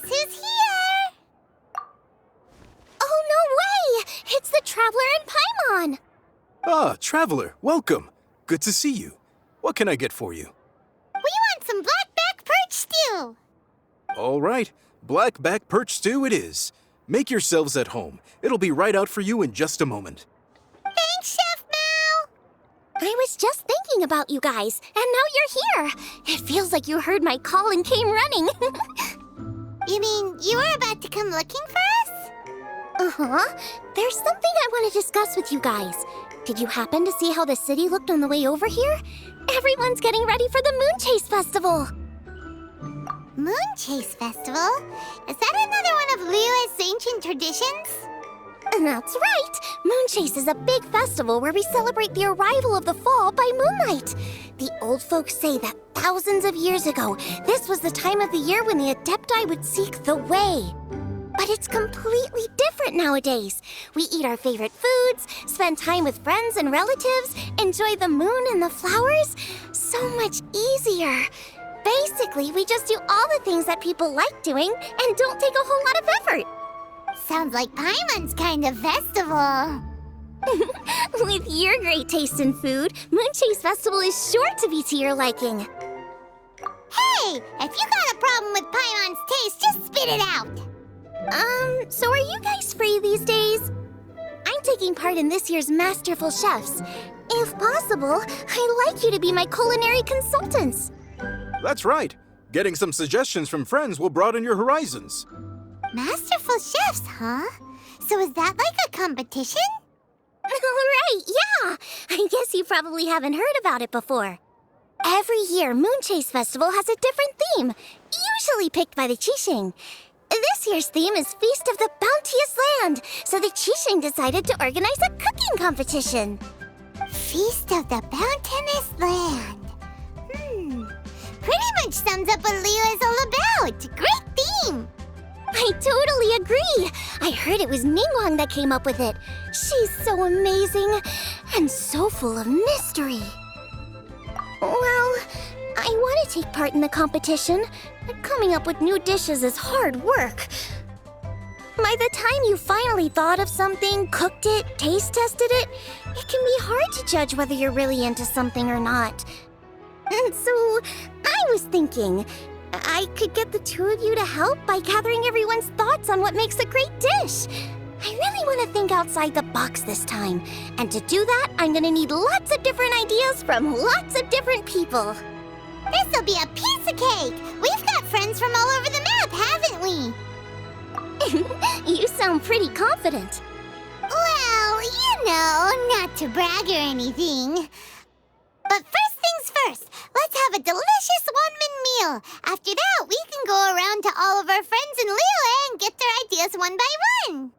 who's here? Oh, no way! It's the Traveler and Paimon! Ah, Traveler, welcome. Good to see you. What can I get for you? We want some blackback perch stew! All right, blackback perch stew it is. Make yourselves at home. It'll be right out for you in just a moment. Thanks, Chef Mao! I was just thinking about you guys, and now you're here. It feels like you heard my call and came running. You mean you were about to come looking for us? Uh-huh. There's something I want to discuss with you guys. Did you happen to see how the city looked on the way over here? Everyone's getting ready for the Moonchase Festival. Moonchase Festival? Is that another one of Liyue's ancient traditions? That's right! Moonchase is a big festival where we celebrate the arrival of the fall by moonlight. The old folks say that thousands of years ago, this was the time of the year when the Adepti would seek the way. But it's completely different nowadays. We eat our favorite foods, spend time with friends and relatives, enjoy the moon and the flowers. So much easier. Basically, we just do all the things that people like doing and don't take a whole lot of effort. Sounds like Paimon's kind of festival. With your great taste in food, Moonchase Festival is sure to be to your liking. Hey! If you got a problem with Paimon's taste, just spit it out! So are you guys free these days? I'm taking part in this year's Masterful Chefs. If possible, I'd like you to be my culinary consultants. That's right. Getting some suggestions from friends will broaden your horizons. Masterful Chefs, huh? So is that like a competition? Right, yeah! I guess you probably haven't heard about it before. Every year, Moonchase Festival has a different theme, usually picked by the Qixing. This year's theme is Feast of the Bounteous Land, so the Qixing decided to organize a cooking competition. Feast of the Bounteous Land. Pretty much sums up what Liyue is all about. Great theme! I totally agree. I heard it was Ningguang that came up with it. She's so amazing and so full of mystery. Well, I want to take part in the competition, but coming up with new dishes is hard work. By the time you finally thought of something, cooked it, taste tested it, it can be hard to judge whether you're really into something or not. And so, I was thinking, I could get the two of you to help by gathering everyone's thoughts on what makes a great dish. I really want to think outside the box this time. And to do that, I'm going to need lots of different ideas from lots of different people. This'll be a piece of cake! We've got friends from all over the map, haven't we? You sound pretty confident. Well, you know, not to brag or anything. But first things first, let's have a delicious one-man meal. After that, we can go around to all of our friends in Liyue and get their ideas one by one.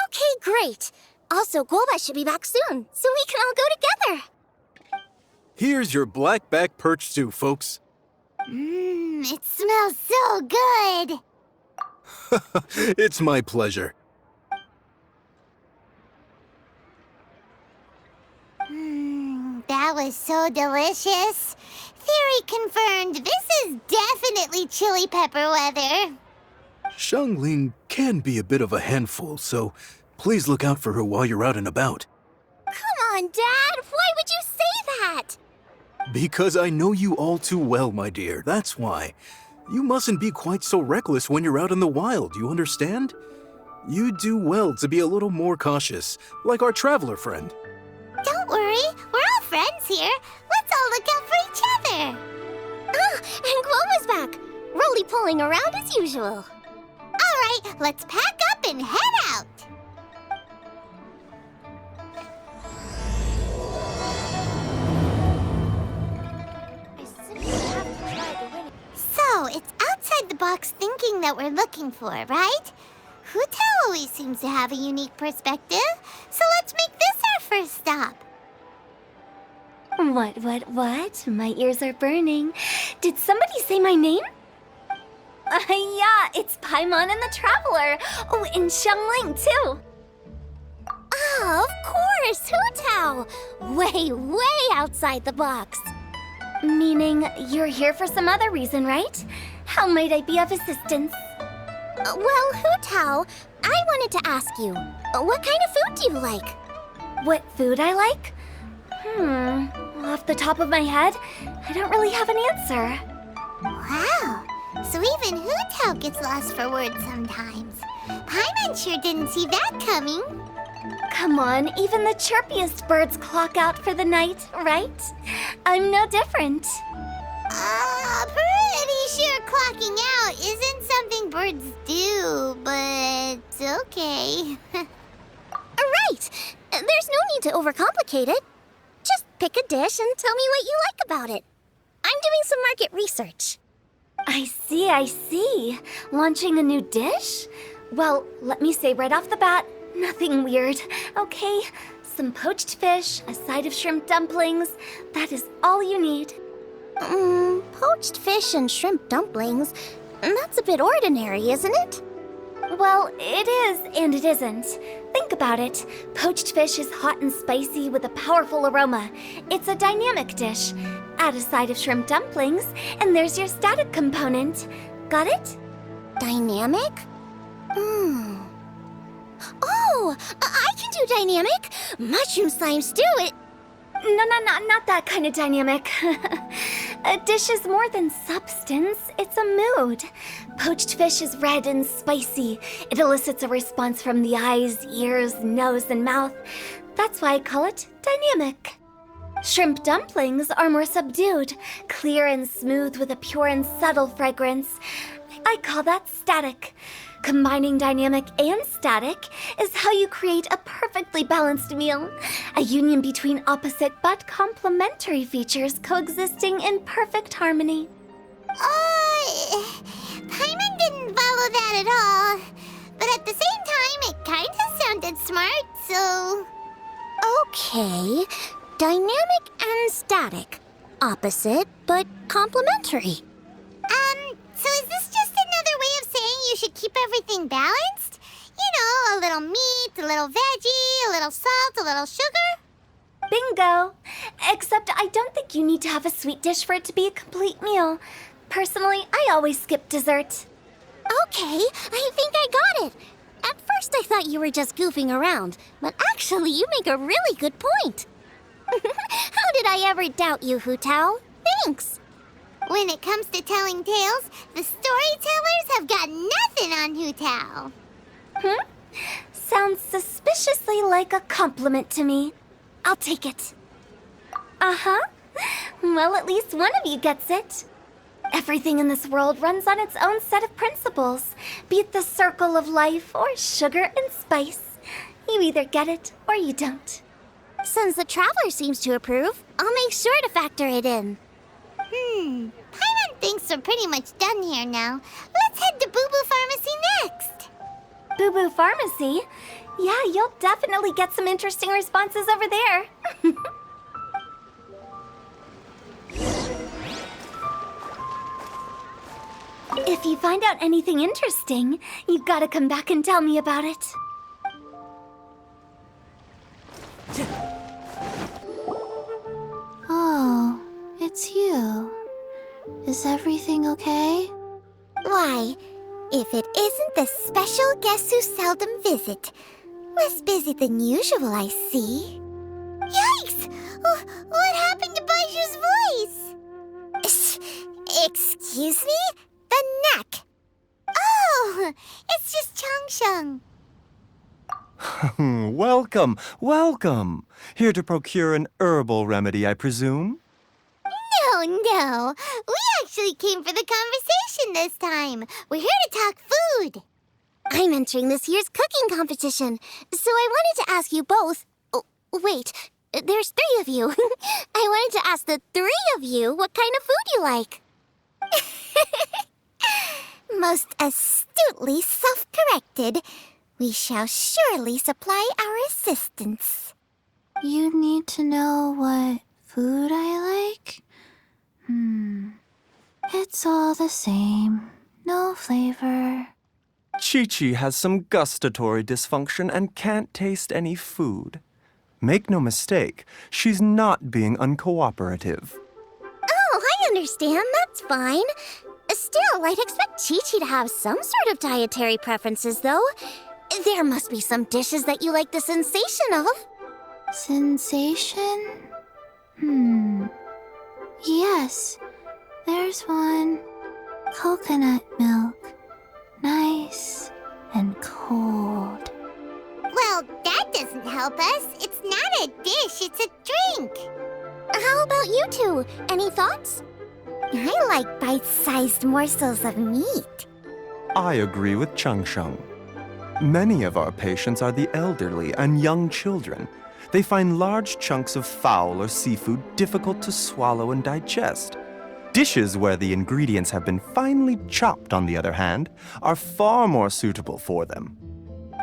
Okay, great. Also, Guoba should be back soon, so we can all go together. Here's your blackback perch stew, folks. It smells so good. It's my pleasure. That was so delicious. Theory confirmed, this is definitely chili pepper weather. Xiangling can be a bit of a handful, so please look out for her while you're out and about. Come on, Dad. Why would you say that? Because I know you all too well, my dear. That's why. You mustn't be quite so reckless when you're out in the wild, you understand? You do well to be a little more cautious, like our traveler friend. Don't worry. We're all friends here. Let's all look out for each other. Ah, and Guoma's back. Roly-poling around as usual. All right, let's pack up and head out. So, it's outside the box thinking that we're looking for, right? Hutao always seems to have a unique perspective, so let's make this our first stop. What? My ears are burning. Did somebody say my name? Yeah, it's Paimon and the Traveler. Oh, and Xiangling, too. Oh, of course, Hutao. Way outside the box. Meaning, you're here for some other reason, right? How might I be of assistance? Well, Hu Tao, I wanted to ask you, what kind of food do you like? What food I like? Off the top of my head, I don't really have an answer. Wow, so even Hu Tao gets lost for words sometimes. Paimon sure didn't see that coming. Come on, even the chirpiest birds clock out for the night, right? I'm no different. Pretty sure clocking out isn't something birds do, but okay. Right! There's no need to overcomplicate it. Just pick a dish and tell me what you like about it. I'm doing some market research. I see. Launching a new dish? Well, let me say right off the bat, nothing weird, okay? Some poached fish, a side of shrimp dumplings. That is all you need. Poached fish and shrimp dumplings. That's a bit ordinary, isn't it? Well, it is and it isn't. Think about it. Poached fish is hot and spicy with a powerful aroma. It's a dynamic dish. Add a side of shrimp dumplings, and there's your static component. Got it? Dynamic? Oh, I can do dynamic. Mushroom slime stew, No, not that kind of dynamic. A dish is more than substance, it's a mood. Poached fish is red and spicy. It elicits a response from the eyes, ears, nose, and mouth. That's why I call it dynamic. Shrimp dumplings are more subdued, clear and smooth with a pure and subtle fragrance. I call that static. Combining dynamic and static is how you create a perfectly balanced meal. A union between opposite but complementary features coexisting in perfect harmony. Paimon didn't follow that at all. But at the same time, it kinda sounded smart, so... Okay, dynamic and static. Opposite, but complementary. So is this just another way of saying you should keep everything balanced? You know, a little meat, a little veggie, a little salt, a little sugar? Bingo! Except I don't think you need to have a sweet dish for it to be a complete meal. Personally, I always skip dessert. Okay, I think I got it. At first I thought you were just goofing around, but actually you make a really good point. How did I ever doubt you, Hu Tao? Thanks. When it comes to telling tales, the storytellers have got nothing on Hu Tao. Sounds suspiciously like a compliment to me. I'll take it. Uh-huh. Well, at least one of you gets it. Everything in this world runs on its own set of principles, be it the circle of life or sugar and spice. You either get it or you don't. Since the traveler seems to approve, I'll make sure to factor it in. Paimon thinks we're pretty much done here now. Let's head to Boo Boo Pharmacy next. Boo Boo Pharmacy? Yeah, you'll definitely get some interesting responses over there. If you find out anything interesting, you've got to come back and tell me about it. Oh, it's you. Is everything okay? Why, if it isn't the special guest who seldom visit. Less busy than usual, I see. Yikes! What happened to Baishu's voice? Excuse me? The neck. Oh, it's just Changsheng. Welcome. Here to procure an herbal remedy, I presume? No. We actually came for the conversation this time. We're here to talk food. I'm entering this year's cooking competition, so I wanted to ask you both... Oh, wait, there's 3 of you. I wanted to ask the 3 of you what kind of food you like. Most astutely self-corrected. We shall surely supply our assistance. You need to know what food I like? It's all the same. No flavor. Chi-Chi has some gustatory dysfunction and can't taste any food. Make no mistake, she's not being uncooperative. Oh, I understand. That's fine. Still, I'd expect Chi-Chi to have some sort of dietary preferences, though. There must be some dishes that you like the sensation of. Sensation? Yes, there's one. Coconut milk. Nice and cold. Well, that doesn't help us. It's not a dish, it's a drink. How about you two? Any thoughts? I like bite-sized morsels of meat. I agree with Chung Sheng. Many of our patients are the elderly and young children. They find large chunks of fowl or seafood difficult to swallow and digest. Dishes where the ingredients have been finely chopped, on the other hand, are far more suitable for them.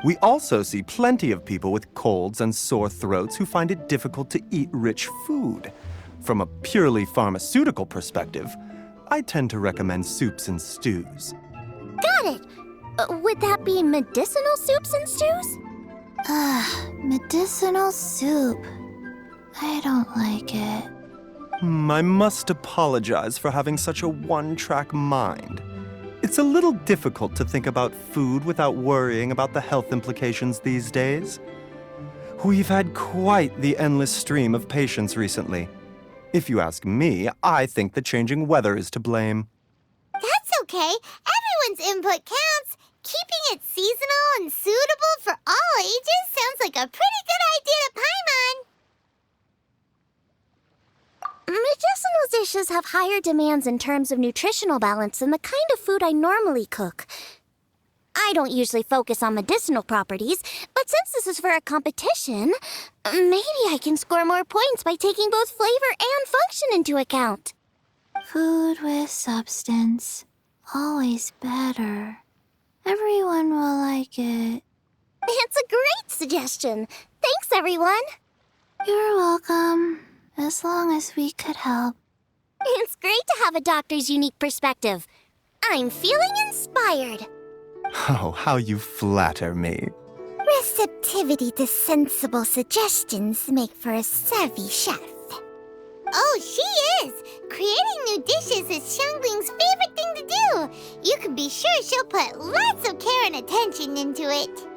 We also see plenty of people with colds and sore throats who find it difficult to eat rich food. From a purely pharmaceutical perspective, I tend to recommend soups and stews. Got it. Would that be medicinal soups and stews? Medicinal soup. I don't like it. I must apologize for having such a one-track mind. It's a little difficult to think about food without worrying about the health implications these days. We've had quite the endless stream of patients recently. If you ask me, I think the changing weather is to blame. That's okay. Everyone's input counts. Keeping it seasonal and suitable for all ages sounds like a pretty good idea to Paimon. Medicinal dishes have higher demands in terms of nutritional balance than the kind of food I normally cook. I don't usually focus on medicinal properties, but since this is for a competition, maybe I can score more points by taking both flavor and function into account. Food with substance. Always better. Everyone will like it. It's a great suggestion. Thanks, everyone. You're welcome. As long as we could help. It's great to have a doctor's unique perspective. I'm feeling inspired. Oh, how you flatter me. Receptivity to sensible suggestions make for a savvy chef. Oh, she is! Creating new dishes is Xiangling's favorite thing to do. You can be sure she'll put lots of care and attention into it.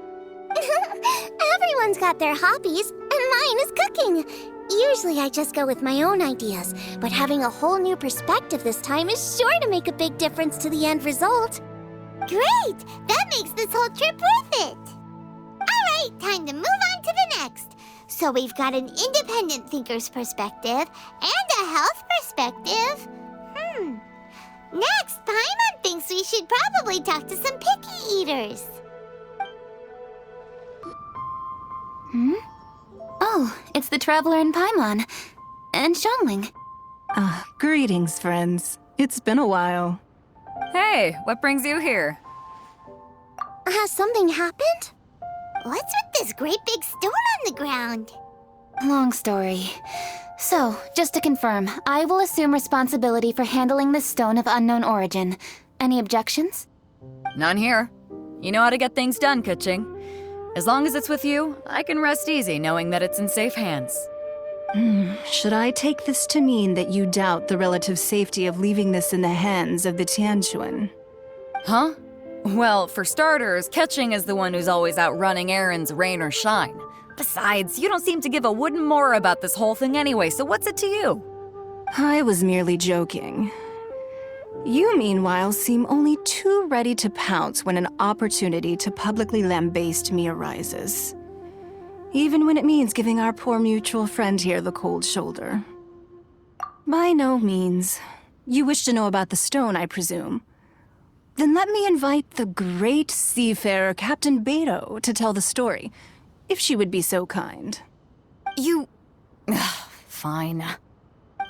Everyone's got their hobbies, and mine is cooking. Usually I just go with my own ideas, but having a whole new perspective this time is sure to make a big difference to the end result. Great! That makes this whole trip worth it! Alright, time to move on to the next. So we've got an independent thinker's perspective and a health perspective. Next, Paimon thinks we should probably talk to some picky eaters. Oh, it's the Traveler and Paimon. And Xiangling. Greetings, friends. It's been a while. Hey, what brings you here? Has something happened? What's with this great big stone on the ground? Long story. So, just to confirm, I will assume responsibility for handling this stone of unknown origin. Any objections? None here. You know how to get things done, Kuching. As long as it's with you, I can rest easy knowing that it's in safe hands. Should I take this to mean that you doubt the relative safety of leaving this in the hands of the Tianquan? Huh? Well, for starters, Ketching is the one who's always out running errands, rain or shine. Besides, you don't seem to give a wooden more about this whole thing anyway, so what's it to you? I was merely joking. You, meanwhile, seem only too ready to pounce when an opportunity to publicly lambaste me arises. Even when it means giving our poor mutual friend here the cold shoulder. By no means. You wish to know about the stone, I presume. Then let me invite the great seafarer Captain Beto to tell the story, if she would be so kind. You... Fine.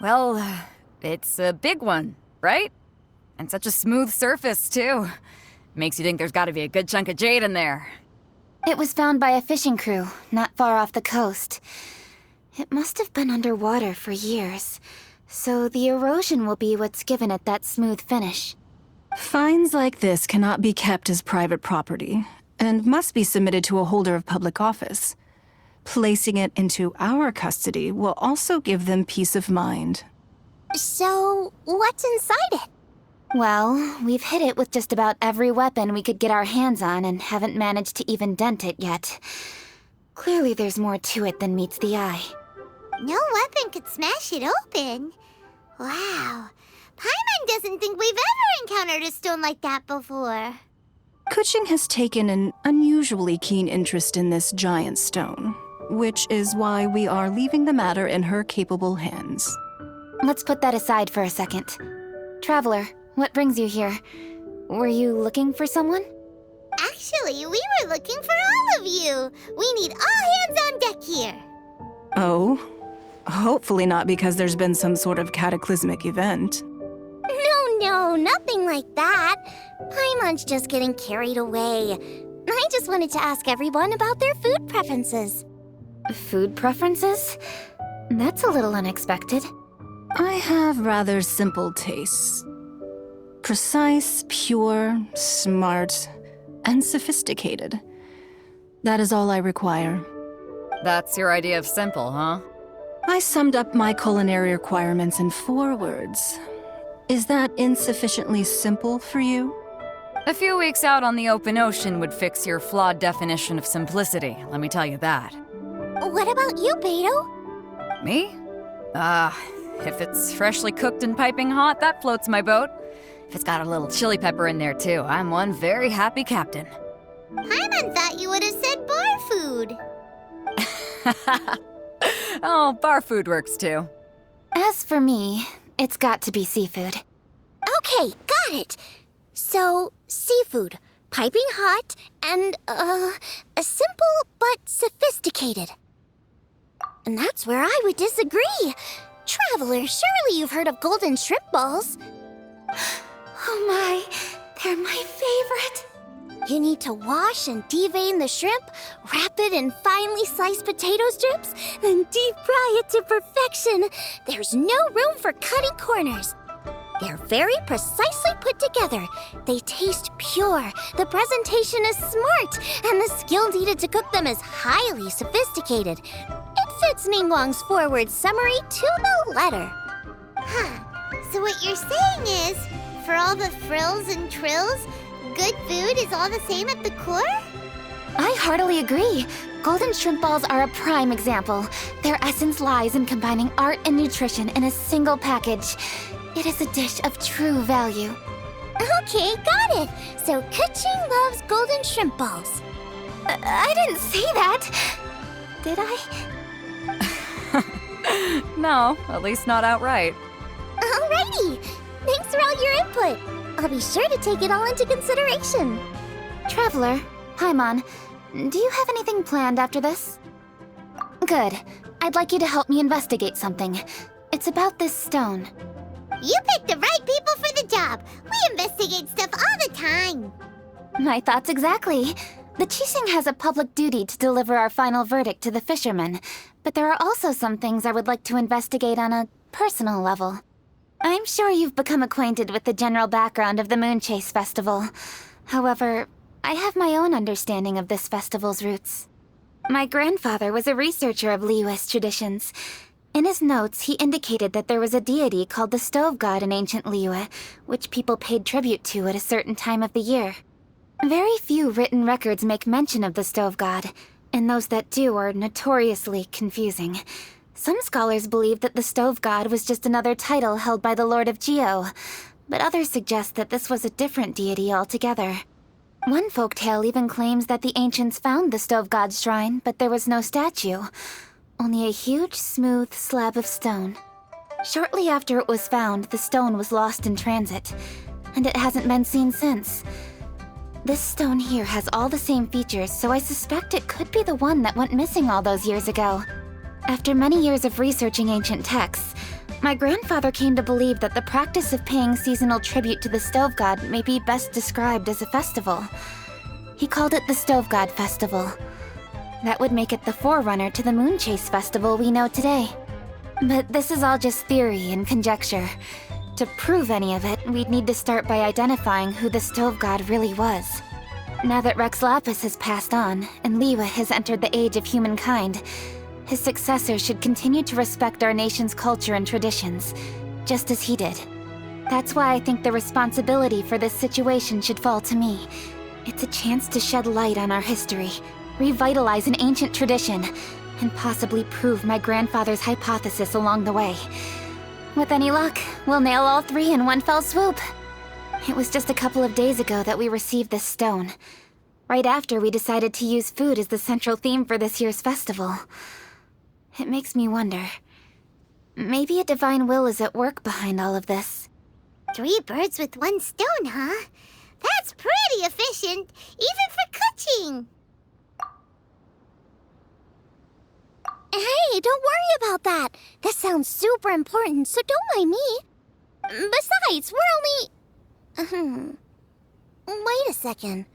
Well, it's a big one, right? And such a smooth surface, too. Makes you think there's gotta be a good chunk of jade in there. It was found by a fishing crew, not far off the coast. It must have been underwater for years, so the erosion will be what's given it that smooth finish. Finds like this cannot be kept as private property, and must be submitted to a holder of public office. Placing it into our custody will also give them peace of mind. So, what's inside it? Well, we've hit it with just about every weapon we could get our hands on and haven't managed to even dent it yet. Clearly there's more to it than meets the eye. No weapon could smash it open. Wow. Paimon doesn't think we've ever encountered a stone like that before. Kuching has taken an unusually keen interest in this giant stone, which is why we are leaving the matter in her capable hands. Let's put that aside for a second. Traveler, what brings you here? Were you looking for someone? Actually, we were looking for all of you. We need all hands on deck here. Oh? Hopefully not because there's been some sort of cataclysmic event. No, nothing like that. Paimon's just getting carried away. I just wanted to ask everyone about their food preferences. Food preferences? That's a little unexpected. I have rather simple tastes. Precise, pure, smart, and sophisticated. That is all I require. That's your idea of simple, huh? I summed up my culinary requirements in 4 words. Is that insufficiently simple for you? A few weeks out on the open ocean would fix your flawed definition of simplicity, let me tell you that. What about you, Beto? Me? If it's freshly cooked and piping hot, that floats my boat. If it's got a little chili pepper in there too, I'm one very happy captain. Paimon thought you would have said bar food. Oh, bar food works too. As for me, it's got to be seafood. Okay, got it. So, seafood, piping hot, and, simple but sophisticated. And that's where I would disagree. Traveler, surely you've heard of golden shrimp balls. Oh my, they're my favorite. You need to wash and devein the shrimp, wrap it in finely sliced potato strips, then deep fry it to perfection. There's no room for cutting corners. They're very precisely put together. They taste pure, the presentation is smart, and the skill needed to cook them is highly sophisticated. It fits Ningguang's forward summary to the letter. So what you're saying is, for all the frills and trills, good food is all the same at the core? I heartily agree. Golden shrimp balls are a prime example. Their essence lies in combining art and nutrition in a single package. It is a dish of true value. Okay, got it. So Kuching loves golden shrimp balls. I didn't say that. Did I? No, at least not outright. Alrighty. Thanks for all your input. I'll be sure to take it all into consideration. Traveler, Paimon, do you have anything planned after this? Good. I'd like you to help me investigate something. It's about this stone. You picked the right people for the job. We investigate stuff all the time. My thoughts exactly. The Qixing has a public duty to deliver our final verdict to the fishermen, but there are also some things I would like to investigate on a personal level. I'm sure you've become acquainted with the general background of the Moonchase festival. However, I have my own understanding of this festival's roots. My grandfather was a researcher of Liyue's traditions. In his notes, he indicated that there was a deity called the Stove God in ancient Liyue, which people paid tribute to at a certain time of the year. Very few written records make mention of the Stove God, and those that do are notoriously confusing. Some scholars believe that the Stove God was just another title held by the Lord of Geo, but others suggest that this was a different deity altogether. One folktale even claims that the ancients found the Stove God's shrine, but there was no statue. Only a huge, smooth slab of stone. Shortly after it was found, the stone was lost in transit, and it hasn't been seen since. This stone here has all the same features, so I suspect it could be the one that went missing all those years ago. After many years of researching ancient texts, my grandfather came to believe that the practice of paying seasonal tribute to the Stove God may be best described as a festival. He called it the Stove God Festival. That would make it the forerunner to the Moonchase festival we know today. But this is all just theory and conjecture. To prove any of it, we'd need to start by identifying who the Stove God really was. Now that Rex Lapis has passed on, and Liyue has entered the age of humankind, his successor should continue to respect our nation's culture and traditions, just as he did. That's why I think the responsibility for this situation should fall to me. It's a chance to shed light on our history, revitalize an ancient tradition, and possibly prove my grandfather's hypothesis along the way. With any luck, we'll nail all three in one fell swoop. It was just a couple of days ago that we received this stone. Right after we decided to use food as the central theme for this year's festival. It makes me wonder. Maybe a divine will is at work behind all of this. 3 birds with 1 stone, huh? That's pretty efficient, even for cooking. Hey, don't worry about that. This sounds super important, so don't mind me. Besides, we're only... Wait a second.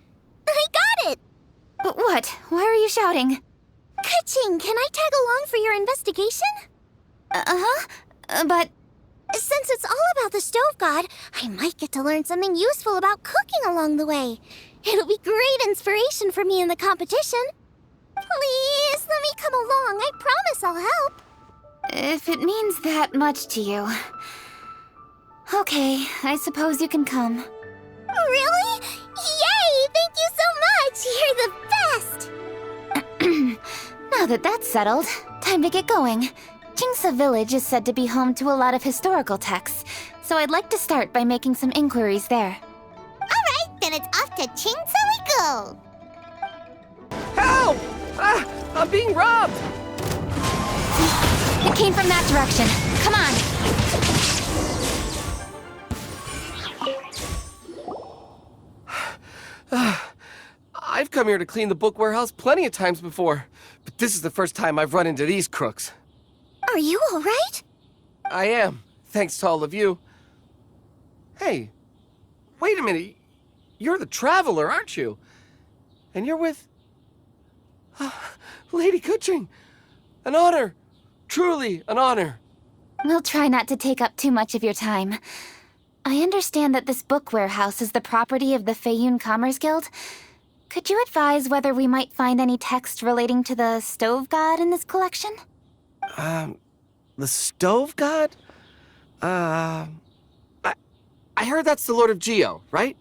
I got it! What? Why are you shouting? Kaching, can I tag along for your investigation? But... Since it's all about the stove god, I might get to learn something useful about cooking along the way. It'll be great inspiration for me in the competition. Please, let me come along. I promise I'll help. if it means that much to you... Okay, I suppose you can come. Really? Yay! Thank you so much! You're the best! Now that that's settled, time to get going. Jingsa Village is said to be home to a lot of historical texts, so I'd like to start by making some inquiries there. Alright, then it's off to Chingsa we go! Help! Ah, I'm being robbed! It came from that direction. Come on! I've come here to clean the book warehouse plenty of times before, but this is the first time I've run into these crooks. Are you alright? I am, thanks to all of you. Hey, wait a minute. You're the traveler, aren't you? And you're with... Lady Kuching. An honor. Truly an honor. We'll try not to take up too much of your time. I understand that this book warehouse is the property of the Feiyun Commerce Guild. Could you advise whether we might find any text relating to the stove god in this collection? The stove god? I heard that's the Lord of Geo, right?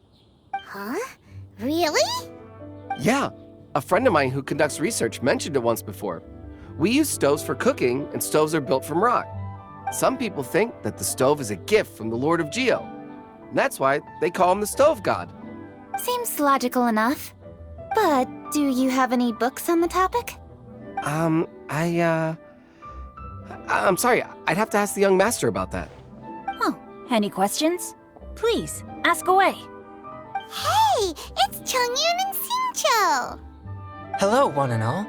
Huh? Really? Yeah, a friend of mine who conducts research mentioned it once before. We use stoves for cooking, and stoves are built from rock. Some people think that the stove is a gift from the Lord of Geo. And that's why they call him the stove god. Seems logical enough. But do you have any books on the topic? I'm sorry, I'd have to ask the young master about that. Oh, any questions? Please, ask away. Hey, it's Chongyun and Xingqiu! Hello, one and all.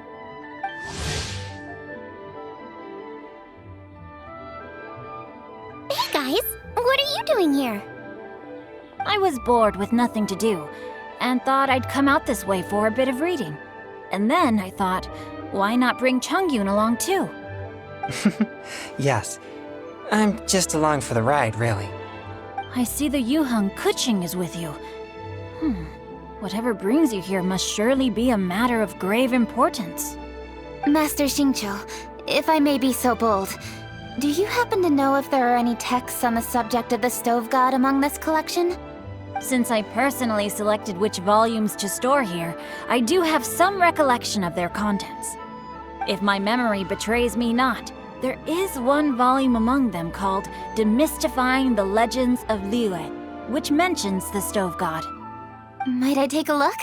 Hey guys, what are you doing here? I was bored with nothing to do, and thought I'd come out this way for a bit of reading. And then I thought, why not bring Chongyun along too? Yes, I'm just along for the ride, really. I see the Yuheng Kuching is with you. Whatever brings you here must surely be a matter of grave importance. Master Xingqiu, if I may be so bold, do you happen to know if there are any texts on the subject of the stove god among this collection? Since I personally selected which volumes to store here, I do have some recollection of their contents. If my memory betrays me not, there is one volume among them called Demystifying the Legends of Liyue, which mentions the stove god. Might I take a look?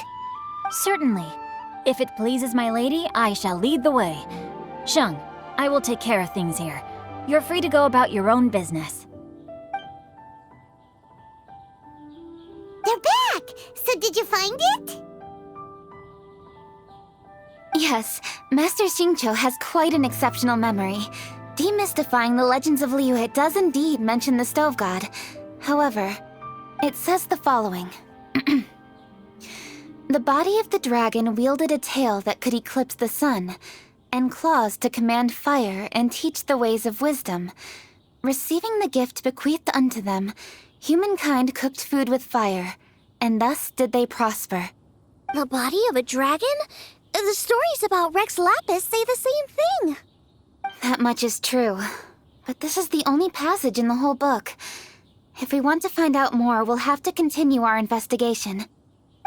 Certainly. If it pleases my lady, I shall lead the way. Sheng, I will take care of things here. You're free to go about your own business. They're back! So did you find it? Yes, Master Xingqiu has quite an exceptional memory. Demystifying the Legends of Liyue does indeed mention the stove god. However, it says the following. The body of the dragon wielded a tail that could eclipse the sun, and claws to command fire and teach the ways of wisdom. Receiving the gift bequeathed unto them, humankind cooked food with fire, and thus did they prosper. The body of a dragon? The stories about Rex Lapis say the same thing. That much is true, but this is the only passage in the whole book. If we want to find out more, we'll have to continue our investigation.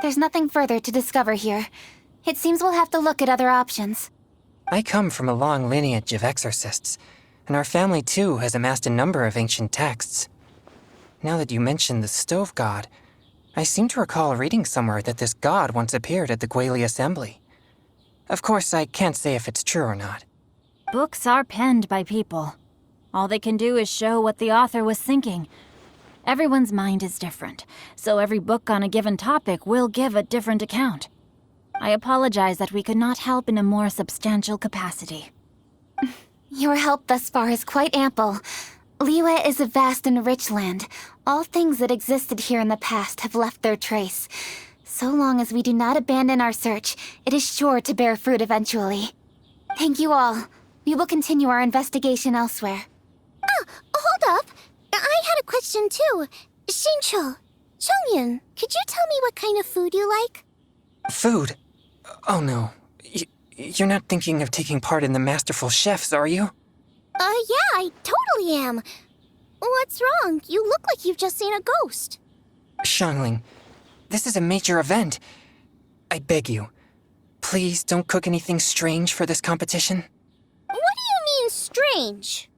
There's nothing further to discover here. It seems we'll have to look at other options. I come from a long lineage of exorcists, and our family too has amassed a number of ancient texts. Now that you mention the stove god, I seem to recall reading somewhere that this god once appeared at the Guili Assembly. Of course, I can't say if it's true or not. Books are penned by people. All they can do is show what the author was thinking. Everyone's mind is different, so every book on a given topic will give a different account. I apologize that we could not help in a more substantial capacity. Your help thus far is quite ample. Liyue is a vast and rich land. All things that existed here in the past have left their trace. So long as we do not abandon our search, it is sure to bear fruit eventually. Thank you all. We will continue our investigation elsewhere. Oh, hold up. I had a question too. Shincho, Chongyun, could you tell me what kind of food you like? Food? Oh no. You're not thinking of taking part in the Masterful Chefs, are you? Yeah, I totally am. What's wrong? You look like you've just seen a ghost. Xiangling, this is a major event. I beg you, please don't cook anything strange for this competition. What do you mean, strange?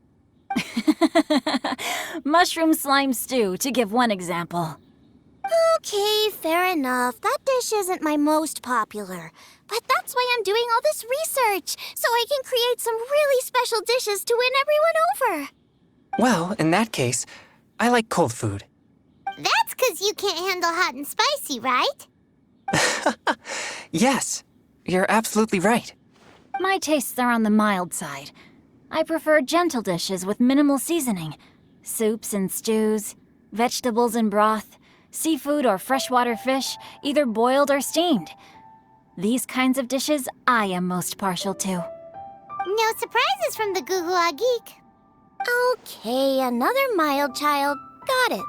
Mushroom slime stew, to give one example. Okay, fair enough. That dish isn't my most popular. But that's why I'm doing all this research, so I can create some really special dishes to win everyone over. Well, in that case, I like cold food. That's 'cause you can't handle hot and spicy, right? Yes, you're absolutely right. My tastes are on the mild side. I prefer gentle dishes with minimal seasoning. Soups and stews, vegetables and broth, seafood or freshwater fish, either boiled or steamed. These kinds of dishes I am most partial to. No surprises from the Guhua Geek. Okay, another mild child. Got it.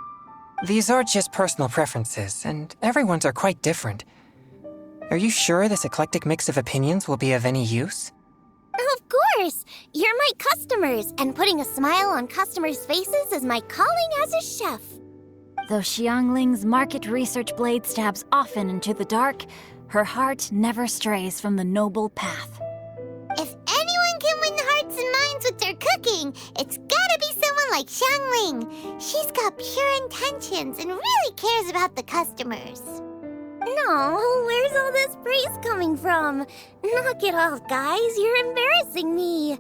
These are just personal preferences, and everyone's are quite different. Are you sure this eclectic mix of opinions will be of any use? Of course! You're my customers, and putting a smile on customers' faces is my calling as a chef. Though Xiangling's market research blade stabs often into the dark, her heart never strays from the noble path. If anyone can win hearts and minds with their cooking, it's gotta be someone like Xiangling. She's got pure intentions and really cares about the customers. No, where's all this praise coming from? Knock it off, guys. You're embarrassing me.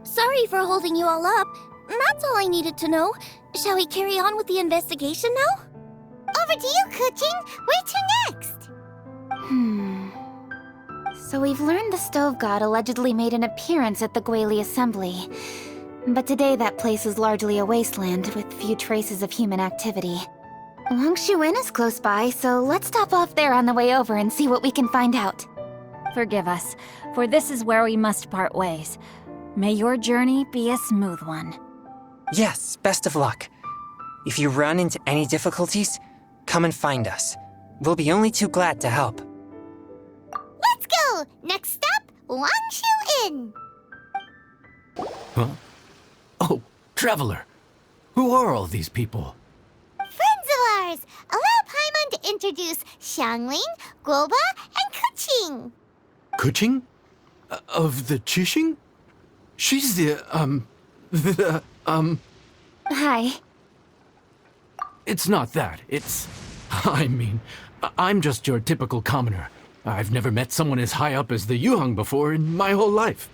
Sorry for holding you all up. That's all I needed to know. Shall we carry on with the investigation now? Over to you, Kuching. Where to next? So we've learned the stove god allegedly made an appearance at the Guili Assembly. But today that place is largely a wasteland with few traces of human activity. Longshu Inn is close by, so let's stop off there on the way over and see what we can find out. Forgive us, for this is where we must part ways. May your journey be a smooth one. Yes, best of luck. If you run into any difficulties, come and find us. We'll be only too glad to help. Let's go! Next stop, Longshu Inn. Huh? Oh, Traveler. Who are all these people? Friends of ours! Allow Paimon to introduce Xiangling, Guoba, and Kuching. Kuching? Of the Chishing? She's Hi. It's not that. I'm just your typical commoner. I've never met someone as high up as the Yuheng before in my whole life.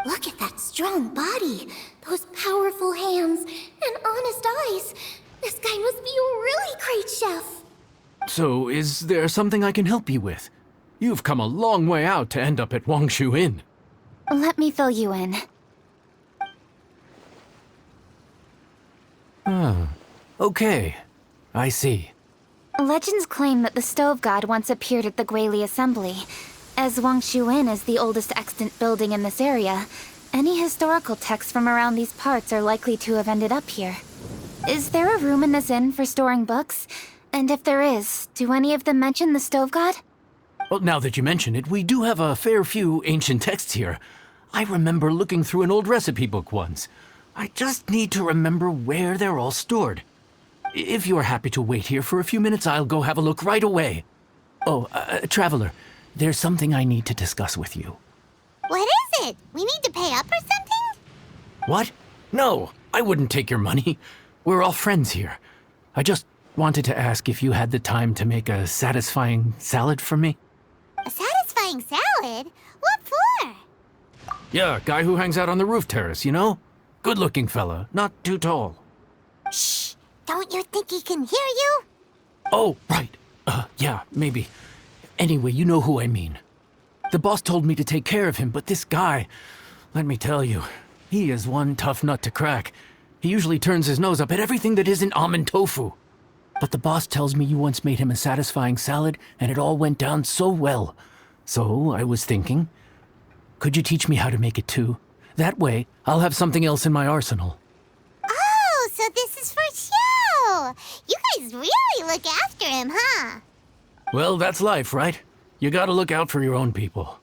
Look at that strong body, those powerful hands, and honest eyes. This guy must be a really great chef. So, is there something I can help you with? You've come a long way out to end up at Wangshu Inn. Let me fill you in. Ah, okay. I see. Legends claim that the stove god once appeared at the Guili Assembly. As Wangshu Inn is the oldest extant building in this area, any historical texts from around these parts are likely to have ended up here. Is there a room in this inn for storing books? And if there is, do any of them mention the stove god? Well, now that you mention it, we do have a fair few ancient texts here. I remember looking through an old recipe book once. I just need to remember where they're all stored. If you are happy to wait here for a few minutes, I'll go have a look right away. Oh, Traveler, there's something I need to discuss with you. What is it? We need to pay up or something? What? No, I wouldn't take your money. We're all friends here. I just wanted to ask if you had the time to make a satisfying salad for me. A satisfying salad? What for? Yeah, guy who hangs out on the roof terrace, you know? Good-looking fella, not too tall. Shh! Don't you think he can hear you? Oh, right. Yeah, maybe. Anyway, you know who I mean. The boss told me to take care of him, but this guy, let me tell you, he is one tough nut to crack. He usually turns his nose up at everything that isn't almond tofu. But the boss tells me you once made him a satisfying salad, and it all went down so well. So I was thinking, could you teach me how to make it too? That way, I'll have something else in my arsenal. Oh, so this is for show! You guys really look after him, huh? Well, that's life, right? You gotta look out for your own people.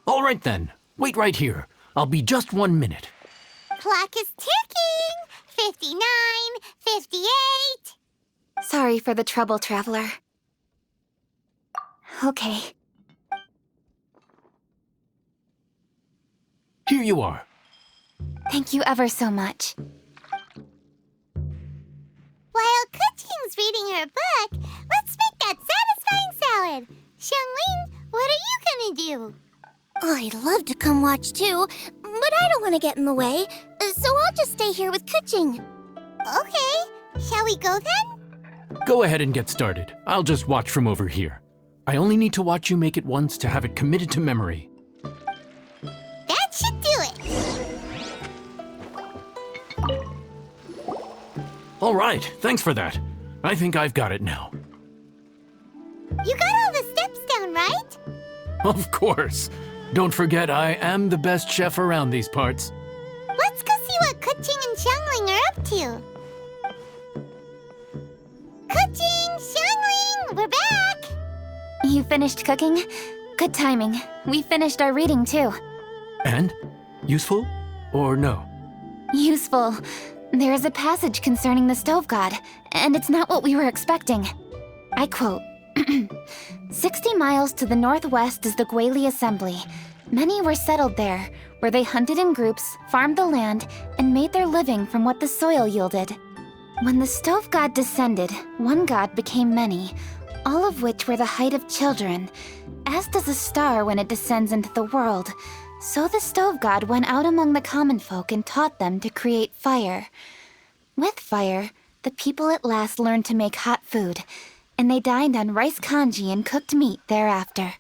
All right then, wait right here. I'll be just 1 minute. Clock is ticking! 59, 58... Sorry for the trouble, Traveler. Okay. Here you are. Thank you ever so much. While Kuching's reading her book, let's make that satisfying salad. Xiangling, what are you gonna do? I'd love to come watch too, but I don't want to get in the way, so I'll just stay here with Kuching. Okay, shall we go then? Go ahead and get started. I'll just watch from over here. I only need to watch you make it once to have it committed to memory. That should do it. All right, thanks for that. I think I've got it now. You got all the steps down, right? Of course. Don't forget, I am the best chef around these parts. Let's go see what Kuching and Xiangling are up to. Kuching, Xiangling, we're back! You finished cooking? Good timing. We finished our reading too. And? Useful? Or no? Useful. There is a passage concerning the stove god, and it's not what we were expecting. I quote, 60 miles to the northwest is the Guili Assembly. Many were settled there, where they hunted in groups, farmed the land, and made their living from what the soil yielded. When the stove god descended, one god became many, all of which were the height of children. As does a star when it descends into the world, so the stove god went out among the common folk and taught them to create fire. With fire, the people at last learned to make hot food, and they dined on rice congee and cooked meat thereafter.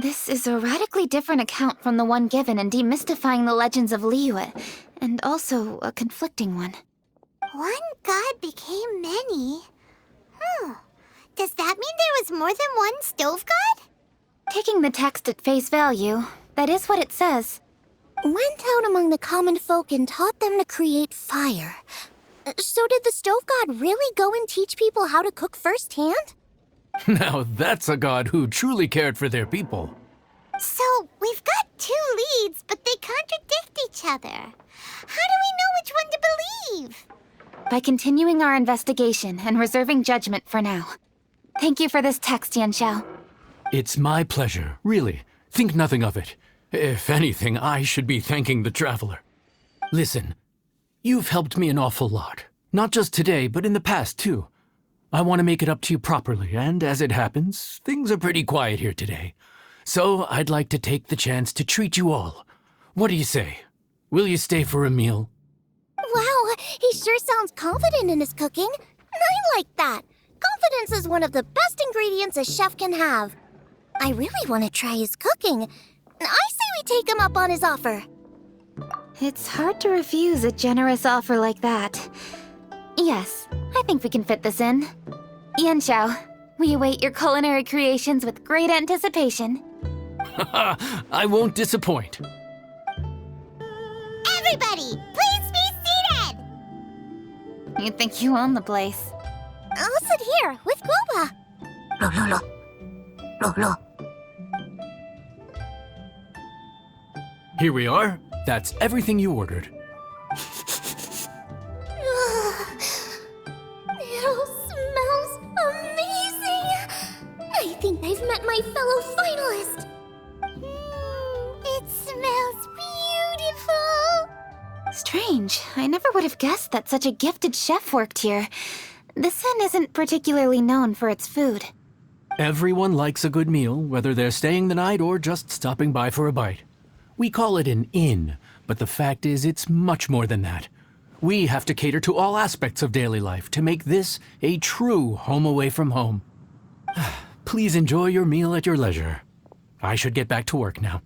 This is a radically different account from the one given in Demystifying the Legends of Liyue, and also a conflicting one. One god became many? Does that mean there was more than one stove god? Taking the text at face value, that is what it says. Went out among the common folk and taught them to create fire. So did the stove god really go and teach people how to cook firsthand? Now that's a god who truly cared for their people. So we've got two leads, but they contradict each other. How do we know which one to believe? By continuing our investigation and reserving judgment for now. Thank you for this text, Yanxiao. It's my pleasure, really. Think nothing of it. If anything, I should be thanking the Traveler. Listen, you've helped me an awful lot. Not just today, but in the past, too. I want to make it up to you properly, and as it happens, things are pretty quiet here today. So I'd like to take the chance to treat you all. What do you say? Will you stay for a meal? Wow, he sure sounds confident in his cooking. I like that. Confidence is one of the best ingredients a chef can have. I really want to try his cooking. I say we take him up on his offer. It's hard to refuse a generous offer like that. Yes, I think we can fit this in. Yanxiao, we await your culinary creations with great anticipation. I won't disappoint. Everybody, please be seated! You think you own the place. I'll sit here with Guoba. Here we are. That's everything you ordered. It strange. I never would have guessed that such a gifted chef worked here. This inn isn't particularly known for its food. Everyone likes a good meal, whether they're staying the night or just stopping by for a bite. We call it an inn, but the fact is it's much more than that. We have to cater to all aspects of daily life to make this a true home away from home. Please enjoy your meal at your leisure. I should get back to work now.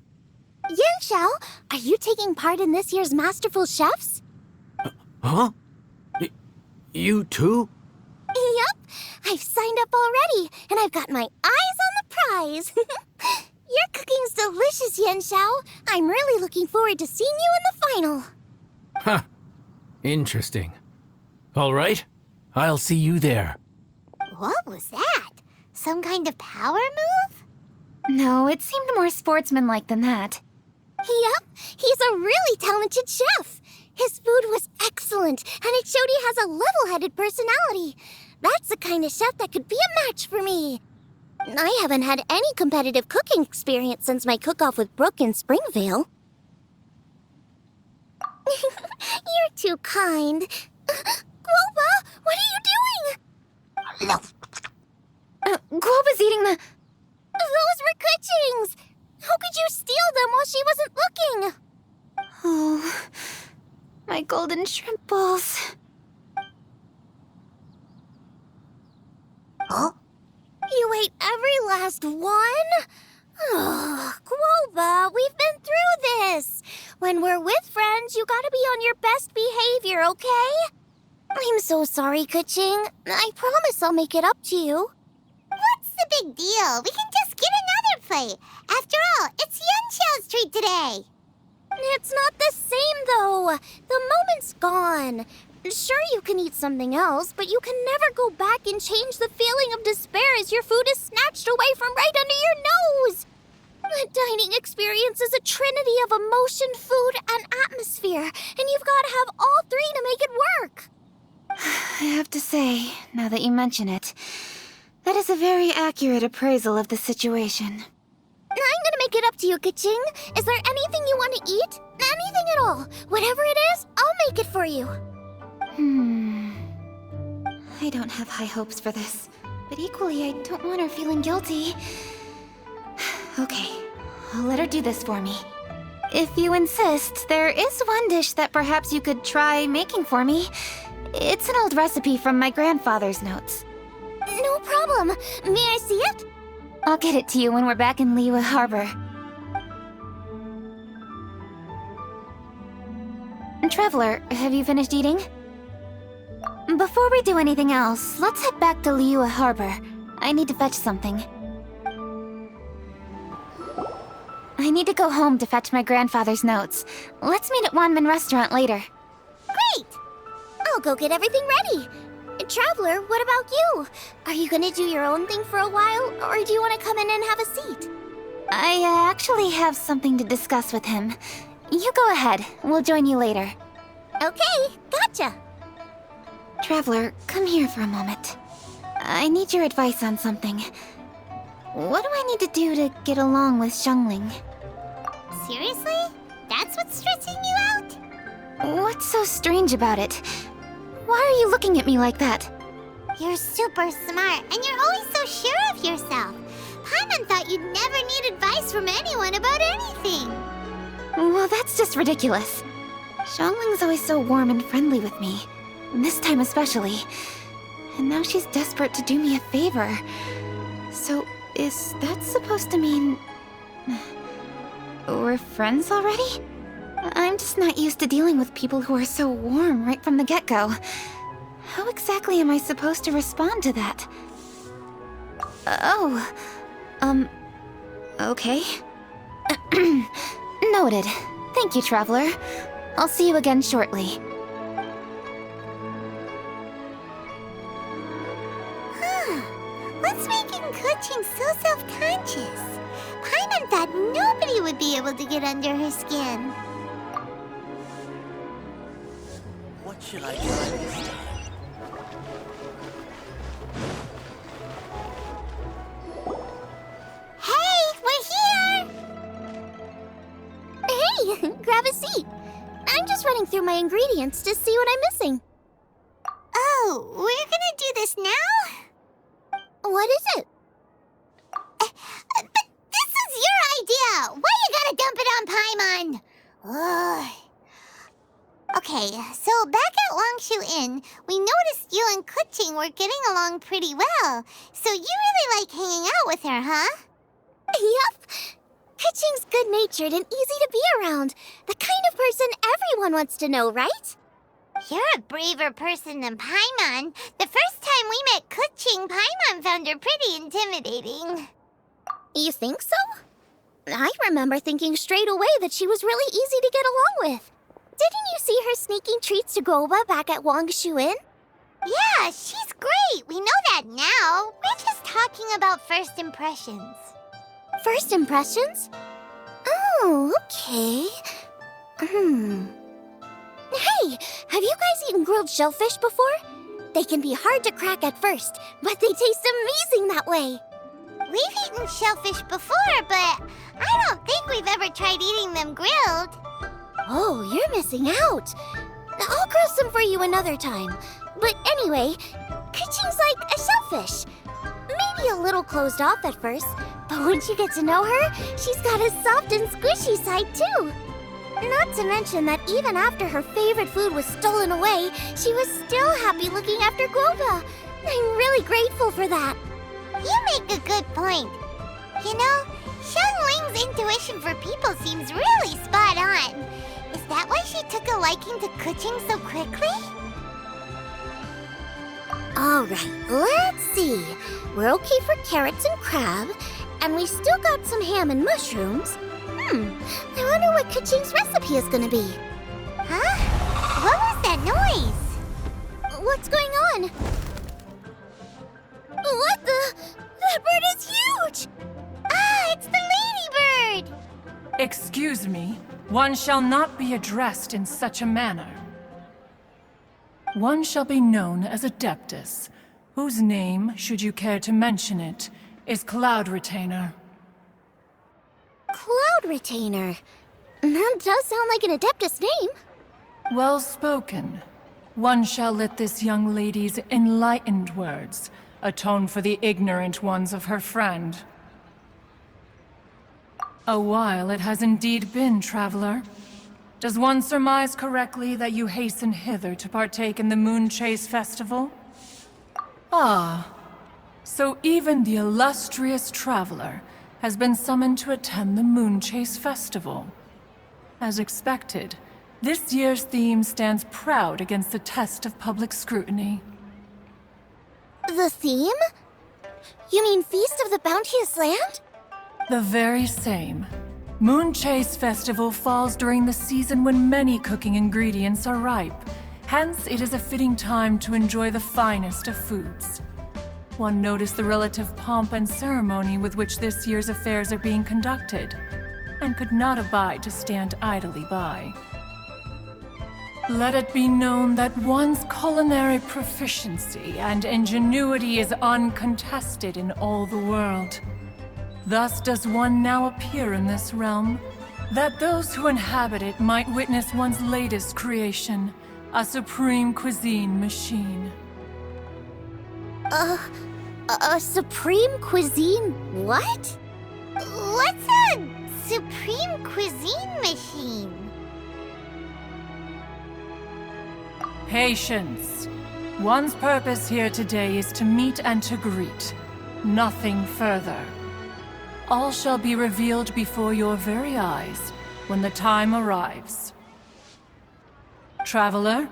Yanxiao, are you taking part in this year's Masterful Chefs? Huh? You too? Yep, I've signed up already, and I've got my eyes on the prize. Your cooking's delicious, Yanxiao. I'm really looking forward to seeing you in the final. Huh. Interesting. All right, I'll see you there. What was that? Some kind of power move? No, it seemed more sportsmanlike than that. Yep, he's a really talented chef. His food was excellent, and it showed he has a level-headed personality. That's the kind of chef that could be a match for me. I haven't had any competitive cooking experience since my cook-off with Brooke in Springvale. You're too kind. Guoba, what are you doing? Guoba's eating the... Those were Kuching's! How could you steal them while she wasn't looking? Oh, my golden shrimp balls. Huh? You ate every last one? Ugh, Guoba, we've been through this. When we're with friends, you gotta be on your best behavior, okay? I'm so sorry, Kuching. I promise I'll make it up to you. What's the big deal? We can just get another plate. After all, it's Yanxiao's treat today. It's not the same, though. The moment's gone. Sure, you can eat something else, but you can never go back and change the feeling of despair as your food is snatched away from right under your nose. The dining experience is a trinity of emotion, food, and atmosphere, and you've got to have all three to make it work. I have to say, now that you mention it, that is a very accurate appraisal of the situation. I'm gonna make it up to you, Kaching. Is there anything you want to eat? Anything at all. Whatever it is, I'll make it for you. I don't have high hopes for this, but equally I don't want her feeling guilty. Okay, I'll let her do this for me. If you insist, there is one dish that perhaps you could try making for me. It's an old recipe from my grandfather's notes. No problem. May I see it? I'll get it to you when we're back in Liyue Harbor. Traveler, have you finished eating? Before we do anything else, let's head back to Liyue Harbor. I need to fetch something. I need to go home to fetch my grandfather's notes. Let's meet at Wanmin Restaurant later. Great! I'll go get everything ready. Traveler, what about you? Are you gonna do your own thing for a while, or do you want to come in and have a seat? I actually have something to discuss with him. You go ahead. We'll join you later. Okay, gotcha. Traveler, come here for a moment. I need your advice on something. What do I need to do to get along with Xiangling? Seriously? That's what's stressing you out? What's so strange about it? Why are you looking at me like that? You're super smart, and you're always so sure of yourself. Paimon thought you'd never need advice from anyone about anything. Well, that's just ridiculous. Xiangling's always so warm and friendly with me. This time especially. And now she's desperate to do me a favor. So, is that supposed to mean... we're friends already? I'm just not used to dealing with people who are so warm right from the get-go. How exactly am I supposed to respond to that? Okay. Noted. Thank you, Traveler. I'll see you again shortly. What's making Kuching so self-conscious? Paimon thought nobody would be able to get under her skin. What should I do this time? Hey, we're here! Hey, grab a seat. I'm just running through my ingredients to see what I'm missing. Oh, we're gonna do this now? What is it? But this is your idea! Why you gotta dump it on Paimon? Ugh. Okay, so back at Longshu Inn, we noticed you and Kuching were getting along pretty well. So you really like hanging out with her, huh? Yup. Kuching's good-natured and easy to be around. The kind of person everyone wants to know, right? You're a braver person than Paimon. The first time we met Kuching, Paimon found her pretty intimidating. You think so? I remember thinking straight away that she was really easy to get along with. Didn't you see her sneaking treats to Goba back at Longshu Inn? Yeah, she's great. We know that now. We're just talking about first impressions. First impressions? Oh, okay. Hey, have you guys eaten grilled shellfish before? They can be hard to crack at first, but they taste amazing that way. We've eaten shellfish before, but I don't think we've ever tried eating them grilled. Oh, you're missing out. I'll grill some for you another time. But anyway, Kuching's like a shellfish. Maybe a little closed off at first, but once you get to know her, she's got a soft and squishy side too. Not to mention that even after her favorite food was stolen away, she was still happy looking after Goba. I'm really grateful for that. You make a good point. You know, Xiangling's intuition for people seems really spot on. Is that why she took a liking to Kuching so quickly? Alright, let's see. We're okay for carrots and crab, and we still got some ham and mushrooms. I wonder what Kuching's recipe is gonna be. Huh? What was that noise? What's going on? What the? That bird is huge! Ah, it's the ladybird! Excuse me, one shall not be addressed in such a manner. One shall be known as Adeptus, whose name, should you care to mention it, is Cloud Retainer. Cloud Retainer. That does sound like an Adeptus name. Well spoken. One shall let this young lady's enlightened words atone for the ignorant ones of her friend. A while it has indeed been, traveler. Does one surmise correctly that you hasten hither to partake in the Moonchase festival? Ah, so even the illustrious traveler has been summoned to attend the Moonchase festival. As expected, this year's theme stands proud against the test of public scrutiny. The theme? You mean Feast of the Bounteous Land? The very same. Moonchase Festival falls during the season when many cooking ingredients are ripe. Hence, it is a fitting time to enjoy the finest of foods. One noticed the relative pomp and ceremony with which this year's affairs are being conducted, and could not abide to stand idly by. Let it be known that one's culinary proficiency and ingenuity is uncontested in all the world. Thus does one now appear in this realm, that those who inhabit it might witness one's latest creation, a supreme cuisine machine. A supreme cuisine what? What's a supreme cuisine machine? Patience. One's purpose here today is to meet and to greet. Nothing further. All shall be revealed before your very eyes when the time arrives. Traveler,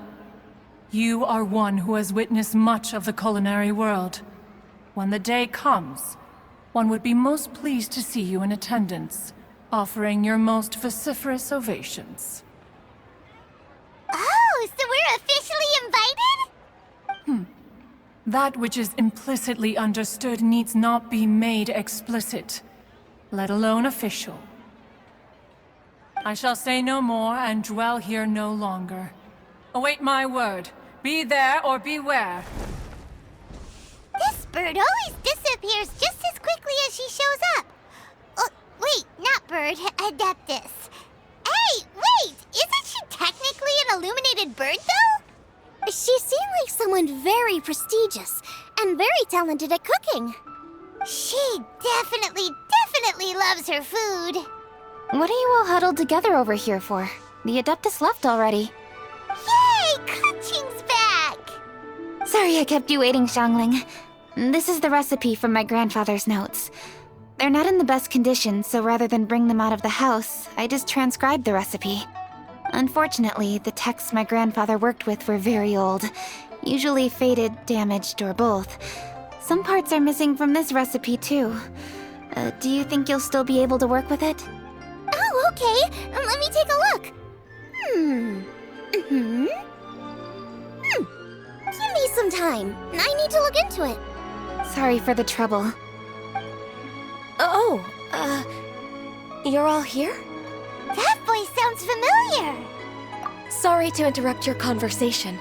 you are one who has witnessed much of the culinary world. When the day comes, one would be most pleased to see you in attendance, offering your most vociferous ovations. Oh, so we're officially invited? That which is implicitly understood needs not be made explicit, let alone official. I shall say no more and dwell here no longer. Await my word. Be there or beware. This bird always disappears just as quickly as she shows up. Wait, not bird, Adeptus. Hey, wait! Isn't she technically illuminated bird, though? She seemed like someone very prestigious and very talented at cooking. She definitely loves her food. What are you all huddled together over here for? The Adeptus left already. Yay! Kaching's back! Sorry I kept you waiting, Xiangling. This is the recipe from my grandfather's notes. They're not in the best condition, so rather than bring them out of the house, I just transcribed the recipe. Unfortunately, the texts my grandfather worked with were very old, usually faded, damaged, or both. Some parts are missing from this recipe, too. Do you think you'll still be able to work with it? Oh, okay. Let me take a look. Give me some time. I need to look into it. Sorry for the trouble. You're all here? That voice sounds familiar. Sorry to interrupt your conversation.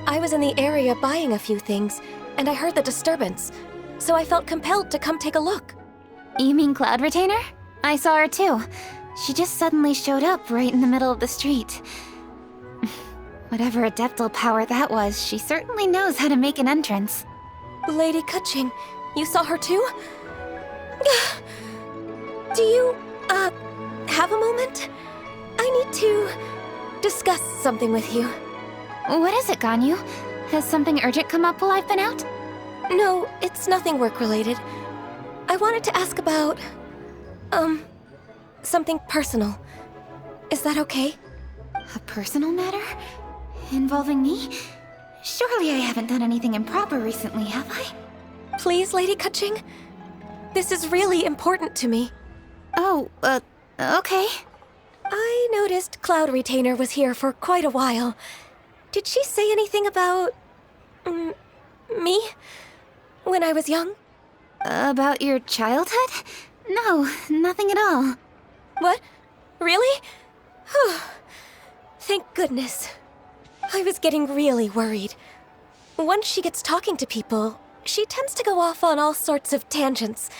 I was in the area buying a few things, and I heard the disturbance, so I felt compelled to come take a look. You mean Cloud Retainer? I saw her too. She just suddenly showed up right in the middle of the street. Whatever adeptal power that was, she certainly knows how to make an entrance. Lady Kaching, you saw her too? Do you, have a moment? I need to discuss something with you. What is it, Ganyu? Has something urgent come up while I've been out? No, it's nothing work-related. I wanted to ask about, something personal. Is that okay? A personal matter? Involving me? Surely I haven't done anything improper recently, have I? Please, Lady Kaching. This is really important to me. Oh, okay. I noticed Cloud Retainer was here for quite a while. Did she say anything about... me? When I was young? About your childhood? No, nothing at all. What? Really? Whew. Thank goodness. I was getting really worried. Once she gets talking to people, she tends to go off on all sorts of tangents.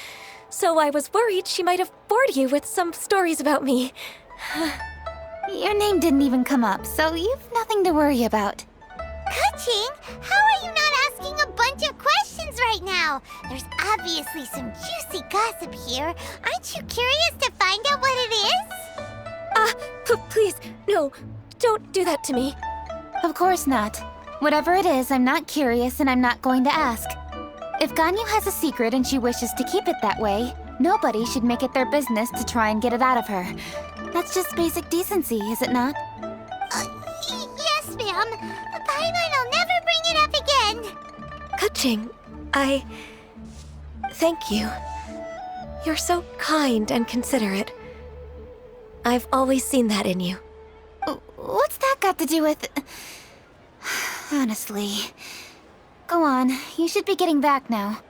So I was worried she might have bored you with some stories about me. Your name didn't even come up, so you've nothing to worry about. Kaching, how are you not asking a bunch of questions right now? There's obviously some juicy gossip here. Aren't you curious to find out what it is? Please, no, don't do that to me. Of course not. Whatever it is, I'm not curious and I'm not going to ask. If Ganyu has a secret and she wishes to keep it that way, nobody should make it their business to try and get it out of her. That's just basic decency, is it not? Yes, ma'am. Paimon will never bring it up again. Kaching, thank you. You're so kind and considerate. I've always seen that in you. What's that got to do with... Honestly. Go on, you should be getting back now.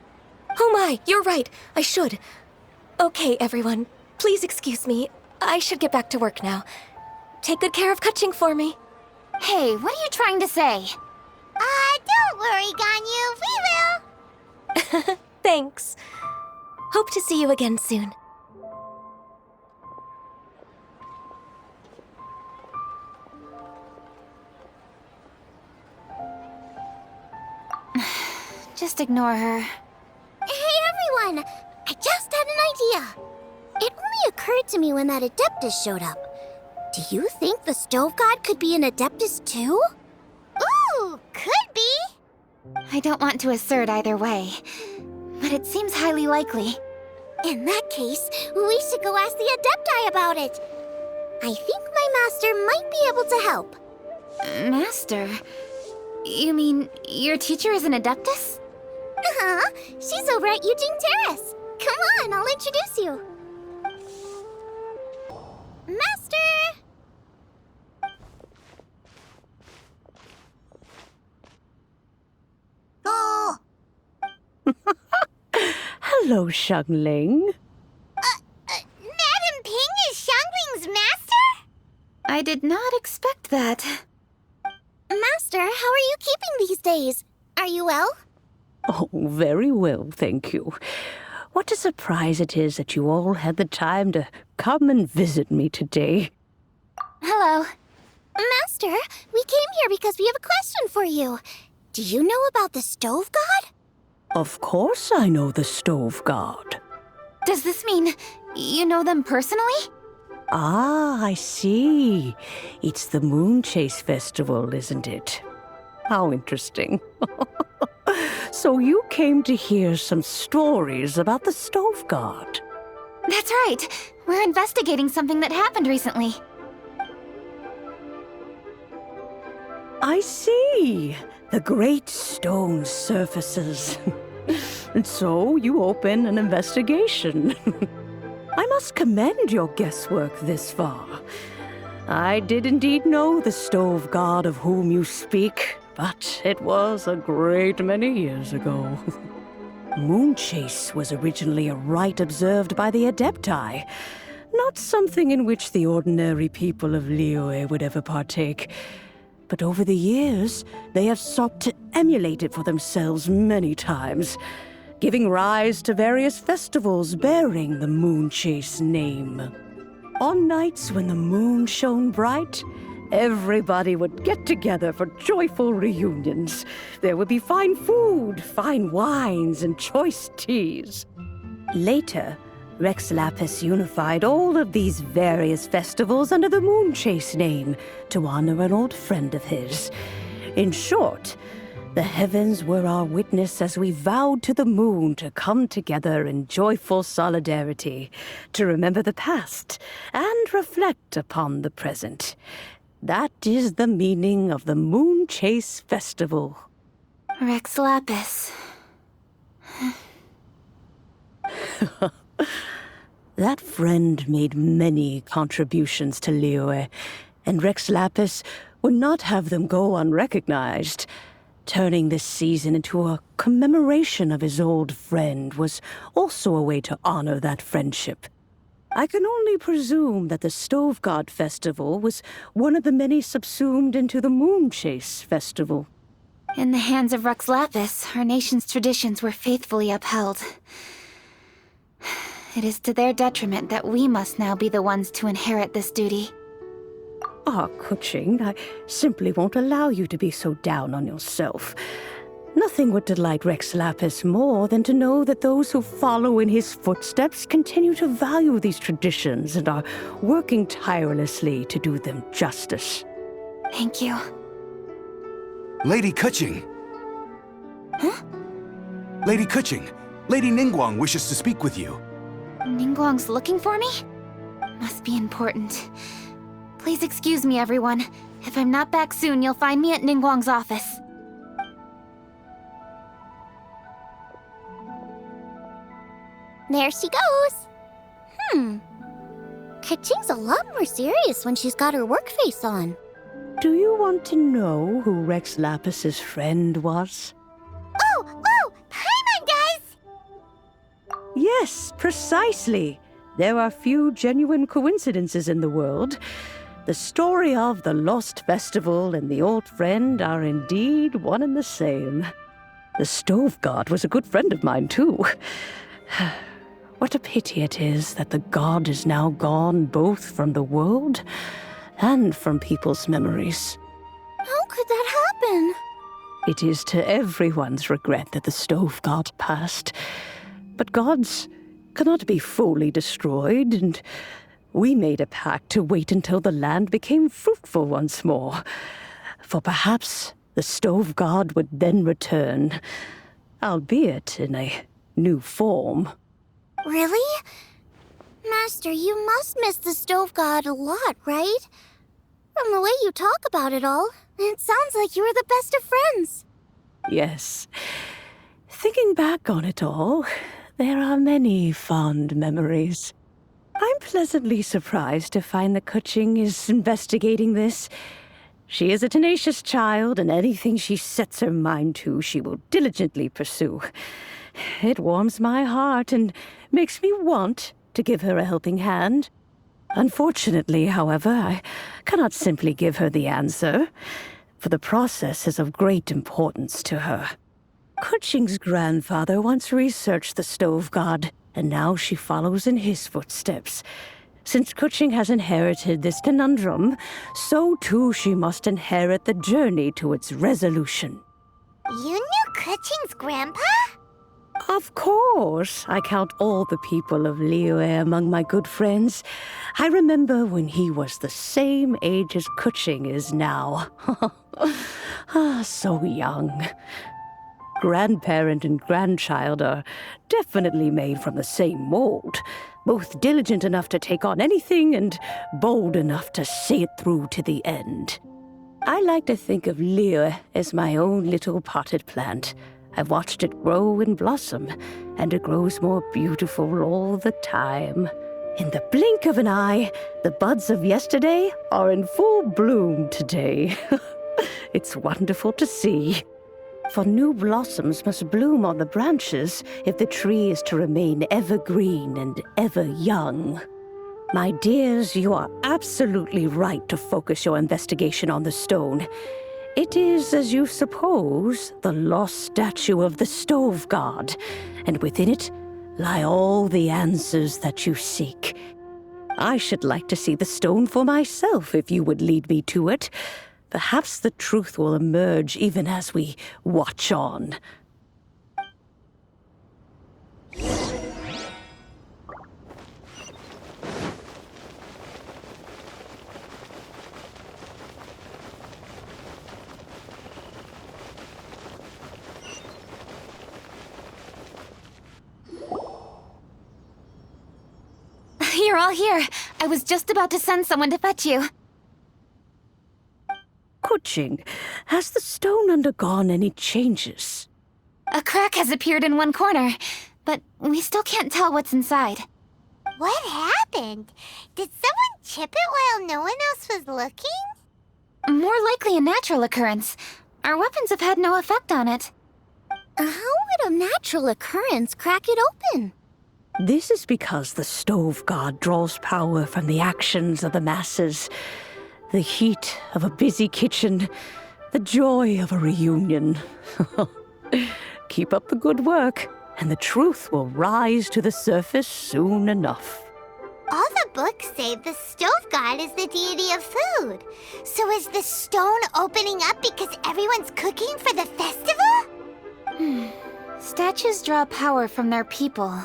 Oh my, you're right, I should. Okay, everyone, please excuse me. I should get back to work now. Take good care of Kaching for me. Hey, what are you trying to say? Don't worry, Ganyu, we will. Thanks. Hope to see you again soon. Just ignore her. Hey, everyone! I just had an idea. It only occurred to me when that Adeptus showed up. Do you think the Stove God could be an Adeptus too? Ooh, could be! I don't want to assert either way, but it seems highly likely. In that case, we should go ask the Adepti about it. I think my master might be able to help. Master? You mean your teacher is an Adeptus? Uh-huh. She's over at Eugene Terrace. Come on, I'll introduce you. Master! Oh! Hello, Xiangling. Madam Ping is Xiangling's master? I did not expect that. Master, how are you keeping these days? Are you well? Oh, very well, thank you. What a surprise it is that you all had the time to come and visit me today. Hello. Master, we came here because we have a question for you. Do you know about the Stove God? Of course I know the Stove God. Does this mean you know them personally? Ah, I see. It's the Moonchase Festival, isn't it? How interesting. So you came to hear some stories about the Stove God. That's right. We're investigating something that happened recently. I see. The great stone surfaces. And so you open an investigation. I must commend your guesswork this far. I did indeed know the Stove God of whom you speak, but it was a great many years ago. Moonchase was originally a rite observed by the Adepti, not something in which the ordinary people of Liyue would ever partake. But over the years, they have sought to emulate it for themselves many times, giving rise to various festivals bearing the Moonchase name. On nights when the moon shone bright, everybody would get together for joyful reunions. There would be fine food, fine wines, and choice teas. Later, Rex Lapis unified all of these various festivals under the Moonchase name to honor an old friend of his. In short, the heavens were our witness as we vowed to the moon to come together in joyful solidarity, to remember the past and reflect upon the present. That is the meaning of the Moonchase Festival. Rex Lapis. That friend made many contributions to Liyue, and Rex Lapis would not have them go unrecognized. Turning this season into a commemoration of his old friend was also a way to honor that friendship. I can only presume that the Stove God Festival was one of the many subsumed into the Moonchase Festival. In the hands of Rex Lapis, our nation's traditions were faithfully upheld. It is to their detriment that we must now be the ones to inherit this duty. Ah, Kuching, I simply won't allow you to be so down on yourself. Nothing would delight Rex Lapis more than to know that those who follow in his footsteps continue to value these traditions and are working tirelessly to do them justice. Thank you. Lady Kuching! Huh? Lady Kuching! Lady Ningguang wishes to speak with you. Ningguang's looking for me? Must be important. Please excuse me, everyone. If I'm not back soon, you'll find me at Ningguang's office. There she goes. Kaching's a lot more serious when she's got her work face on. Do you want to know who Rex Lapis's friend was? Oh! Paimon, guys! Yes, precisely. There are few genuine coincidences in the world. The story of the Lost Festival and the old friend are indeed one and the same. The Stove God was a good friend of mine, too. What a pity it is that the god is now gone both from the world and from people's memories. How could that happen? It is to everyone's regret that the Stove God passed. But gods cannot be fully destroyed, and we made a pact to wait until the land became fruitful once more. For perhaps the Stove God would then return, albeit in a new form. Really? Master, you must miss the Stove God a lot, right? From the way you talk about it all, it sounds like you were the best of friends. Yes. Thinking back on it all, there are many fond memories. I'm pleasantly surprised to find that Kuching is investigating this. She is a tenacious child, and anything she sets her mind to, she will diligently pursue. It warms my heart and makes me want to give her a helping hand. Unfortunately, however, I cannot simply give her the answer, for the process is of great importance to her. Kuching's grandfather once researched the Stove God, and now she follows in his footsteps. Since Kuching has inherited this conundrum, so too she must inherit the journey to its resolution. You knew Kuching's grandpa? Of course, I count all the people of Liyue among my good friends. I remember when he was the same age as Kuching is now. So young. Grandparent and grandchild are definitely made from the same mold, both diligent enough to take on anything and bold enough to see it through to the end. I like to think of Liyue as my own little potted plant. I've watched it grow and blossom, and it grows more beautiful all the time. In the blink of an eye, the buds of yesterday are in full bloom today. It's wonderful to see. For new blossoms must bloom on the branches if the tree is to remain evergreen and ever young. My dears, you are absolutely right to focus your investigation on the stone. It is, as you suppose, the lost statue of the Stove God, and within it lie all the answers that you seek. I should like to see the stone for myself if you would lead me to it. Perhaps the truth will emerge even as we watch on. You're all here. I was just about to send someone to fetch you. Kuching, has the stone undergone any changes? A crack has appeared in one corner, but we still can't tell what's inside. What happened? Did someone chip it while no one else was looking? More likely a natural occurrence. Our weapons have had no effect on it. How would a natural occurrence crack it open? This is because the Stove God draws power from the actions of the masses. The heat of a busy kitchen, the joy of a reunion. Keep up the good work, and the truth will rise to the surface soon enough. All the books say the Stove God is the deity of food. So is the stone opening up because everyone's cooking for the festival? Statues draw power from their people.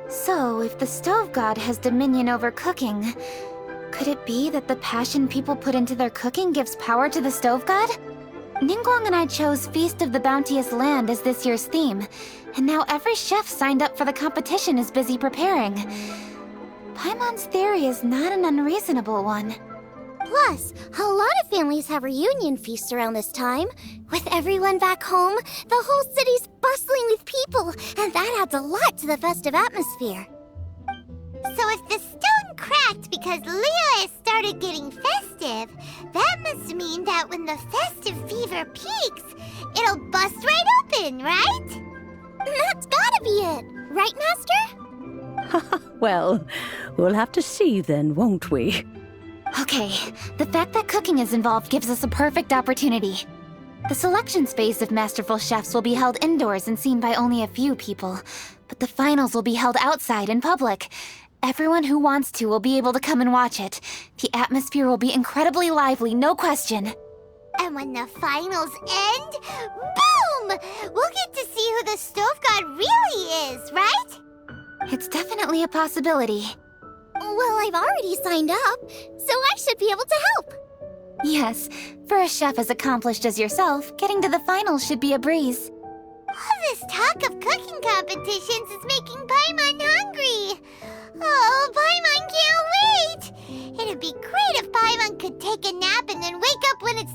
So, if the Stove God has dominion over cooking, could it be that the passion people put into their cooking gives power to the Stove God? Ningguang and I chose Feast of the Bounteous Land as this year's theme, and now every chef signed up for the competition is busy preparing. Paimon's theory is not an unreasonable one. Plus, a lot of families have reunion feasts around this time. With everyone back home, the whole city's bustling with people, and that adds a lot to the festive atmosphere. So if the stone cracked because Liyue started getting festive, that must mean that when the festive fever peaks, it'll bust right open, right? That's gotta be it, right, Master? Well, we'll have to see then, won't we? Okay, the fact that cooking is involved gives us a perfect opportunity. The selection phase of masterful chefs will be held indoors and seen by only a few people, but the finals will be held outside in public. Everyone who wants to will be able to come and watch it. The atmosphere will be incredibly lively, no question. And when the finals end, boom! We'll get to see who the Stove God really is, right? It's definitely a possibility. Well, I've already signed up, so I should be able to help. Yes, for a chef as accomplished as yourself, getting to the finals should be a breeze. All this talk of cooking competitions is making Paimon hungry. Oh, Paimon can't wait! It'd be great if Paimon could take a nap and then wake up when it's